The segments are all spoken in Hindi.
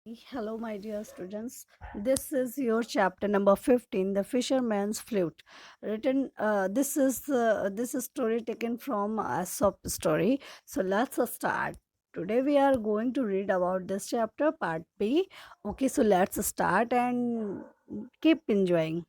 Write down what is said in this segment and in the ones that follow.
Hello, my dear students. This is your chapter number 15, The Fisherman's Flute. Written. This is story taken from Aesop story. So let's start. Today we are going to read about this chapter, part B. Okay, so let's start and keep enjoying.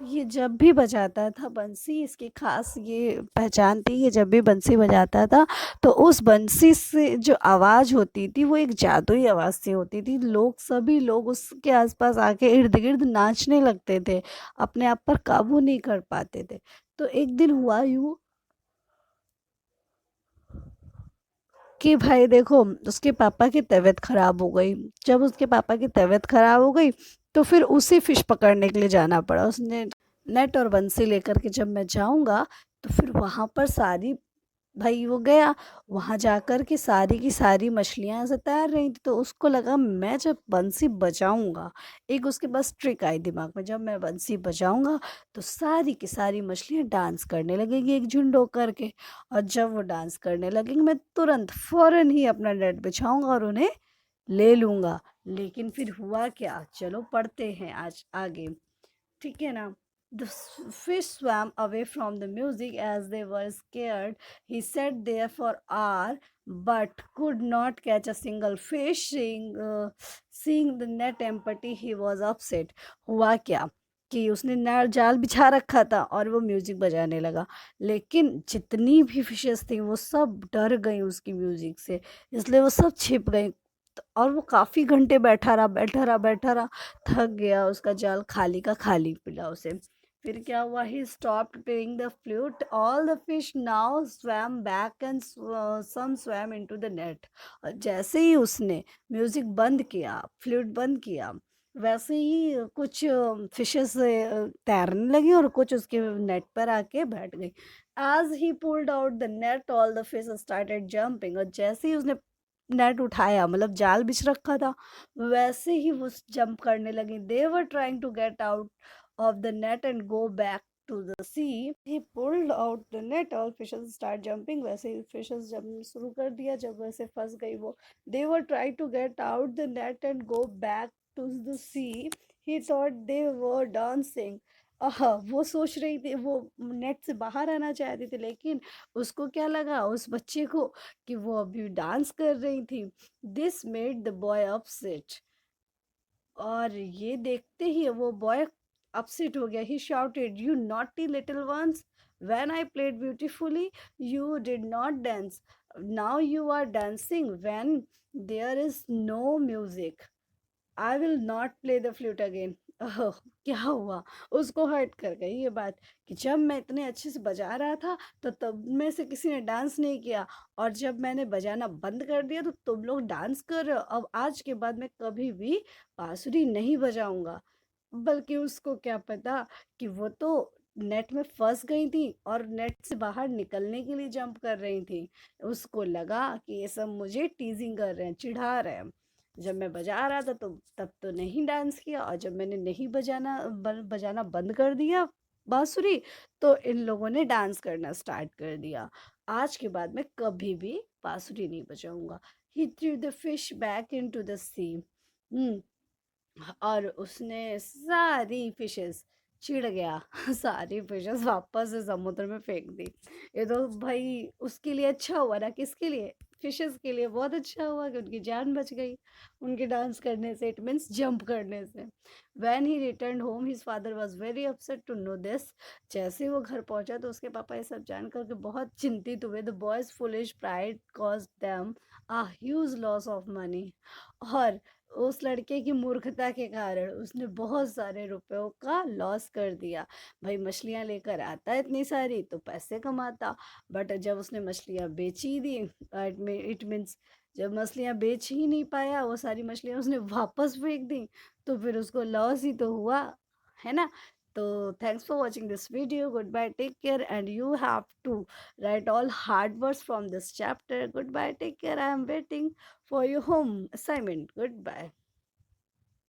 ये जब भी बजाता था बंसी, इसकी खास ये पहचान थी। ये जब भी बंसी बजाता था तो उस बंसी से जो आवाज़ होती थी वो एक जादुई आवाज़ से होती थी। सभी लोग उसके आसपास आके इर्द गिर्द नाचने लगते थे, अपने आप पर काबू नहीं कर पाते थे। तो एक दिन हुआ यूँ कि भाई देखो, उसके पापा की तबीयत ख़राब हो गई। जब उसके पापा की तबीयत ख़राब हो गई तो फिर उसे फ़िश पकड़ने के लिए जाना पड़ा। उसने नेट और बंसी लेकर के जब मैं जाऊँगा तो फिर वहाँ पर सारी भाई वो गया, वहाँ जाकर के सारी की सारी मछलियाँ ऐसे तैर रही थी। तो उसको लगा मैं जब बंसी बजाऊँगा, एक उसके पास ट्रिक आई दिमाग में, जब मैं बंसी बजाऊँगा तो सारी की सारी मछलियाँ डांस करने लगेंगी एक झुंड होकर के। और जब वो डांस करने लगेंगी मैं तुरंत फ़ौरन ही अपना नेट बिछाऊँगा और उन्हें ले लूँगा। लेकिन फिर हुआ क्या? चलो पढ़ते हैं आज आगे। ठीक है ना? Fish swam away from the music as they were scared. He sat there for hours but could not catch a single fish. Seeing the net empty, he was upset. हुआ क्या कि उसने जाल बिछा रखा था और वो म्यूजिक बजाने लगा, लेकिन जितनी भी फिशेस थी वो सब डर गई उसकी म्यूजिक से, इसलिए वो सब छिप गई। और वो काफ़ी घंटे बैठा रहा, थक गया, उसका जाल खाली का खाली मिला उसे। फिर क्या हुआ? He stopped playing the flute, all the fish now swam back and some swam into the net. और जैसे ही उसने म्यूजिक बंद किया, फ्लूट बंद किया, वैसे ही कुछ फिशेस तैरने लगी और कुछ उसके नेट पर आके बैठ गई। As he pulled out the net all the fish started jumping. और जैसे ही उसने नेट उठाया, मतलब जाल बिछ रखा था, वैसे ही वो जंप करने लगी। They were trying to get out of the net and go back to the sea. He pulled out the net, all fishes start jumping. वैसे ही फिशेस जंप शुरू कर दिया जब वैसे फंस गई वो। They were try to get out the net and go back to the sea. He thought they were dancing. वो सोच रही थी, वो नेट से बाहर आना चाहती थी, लेकिन उसको क्या लगा, उस बच्चे को, कि वो अभी डांस कर रही थी। This made the boy upset. और ये देखते ही वो बॉय अपसेट हो गया। He shouted, you naughty little ones, when I played beautifully you did not dance, now you are dancing when there is no music. I will not play the flute again. Oh, क्या हुआ? उसको हर्ट कर गई ये बात कि जब मैं इतने अच्छे से बजा रहा था तो तब में से किसी ने डांस नहीं किया, और जब मैंने बजाना बंद कर दिया तो तुम लोग डांस कर रहे हो। अब आज के बाद मैं कभी भी बांसुरी नहीं बजाऊंगा। बल्कि उसको क्या पता कि वो तो नेट में फंस गई थी और नेट से बाहर निकलने के लिए जंप कर रही थी। उसको लगा कि ये सब मुझे टीजिंग कर रहे हैं, चिढ़ा रहे हैं। जब मैं बजा रहा था तो तब तो नहीं डांस किया, और जब मैंने नहीं बजाना बंद कर दिया बांसुरी, तो इन लोगों ने डांस करना स्टार्ट कर दिया। आज के बाद मैं कभी भी बांसुरी नहीं बजाऊंगा। He threw the fish back into the sea. और उसने सारी फिशेस, चिढ़ गया, सारी फिशेस वापस से समुद्र में फेंक दी। ये तो भाई उसके लिए अच्छा हुआ ना, किसके लिए? फिशेस के लिए बहुत अच्छा हुआ कि उनकी जान बच गई उनके डांस करने से, इट मीन्स जंप करने से। When he return home his father was very upset to know this. जैसे वो घर पहुंचा तो उसके पापा ये सब जान करके बहुत चिंतित हुए। The boys foolish pride cause them a huge loss of money. और उस लड़के की मूर्खता के कारण उसने बहुत सारे रुपयों का लॉस कर दिया। भाई मछलियाँ लेकर आता इतनी सारी तो पैसे कमाता, बट जब उसने मछलियाँ बेच ही दी, इट मीन्स जब मछलियाँ बेच ही नहीं पाया, वो सारी मछलियाँ उसने वापस फेंक दी, तो फिर उसको लॉस ही तो हुआ, है ना? तो thanks for watching this video, goodbye, take care, and you have to write all hard words from this chapter. Goodbye, take care, I am waiting for your home assignment. Goodbye.